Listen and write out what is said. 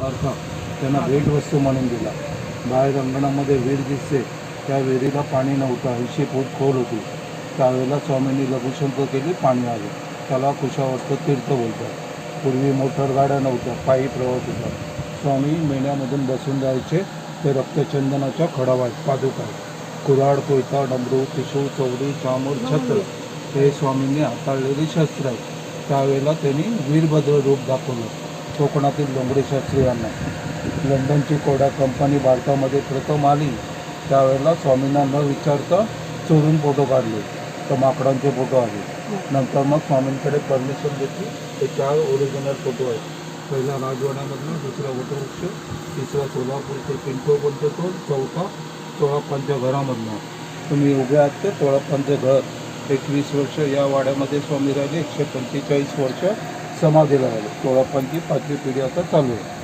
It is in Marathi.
करता त्यांना भेटवस्तू म्हणून दिला. बाहेर अंगणामध्ये विहीर दिसते, त्या विहिरीला पाणी नव्हतं, 80 फूट खोल होती. त्यावेळेला स्वामींनी लघुशंक केली, पाणी आले. त्याला कुशावर्त तीर्थ बोलतात. पूर्वी मोटर गाड्या नव्हत्या, पायी प्रवास होता. स्वामी मेण्यामधून बसून जायचे. ते रक्तचंदनाच्या खडावा आहेत, पादुका आहेत. कुऱ्हाड, कोयता, डमरू, त्रिशूळ, चौडी, चामूर, छत्र हे स्वामींनी हाताळलेली शस्त्र आहेत. त्यावेळेला त्यांनी वीरभद्र रूप दाखवलं कोकणातील डोंगरे शास्त्रीयांना. लंडनची कोडा कंपनी भारतामध्ये प्रथम आली, त्यावेळेला स्वामींना न विचारता चोरून फोटो काढले, तर माकडांचे फोटो आले. नंतर मग स्वामींकडे परमिशन घेतली. ते 4 ओरिजिनल फोटो आहेत. पहिला राजवाड्यामधला, दुसरा वटवृक्ष, तिसरा सोलापूर ते पिंटो तो, चौथा चोळप्पांच्या घरामधला. तुम्ही उभे आहात ते चोळप्पांचे घर. 21 वर्ष या वाड्यामध्ये स्वामी राहिले. 145 वर्ष समाधीला राहिले. चोळप्पांची 5वी पिढी आता चालू आहे.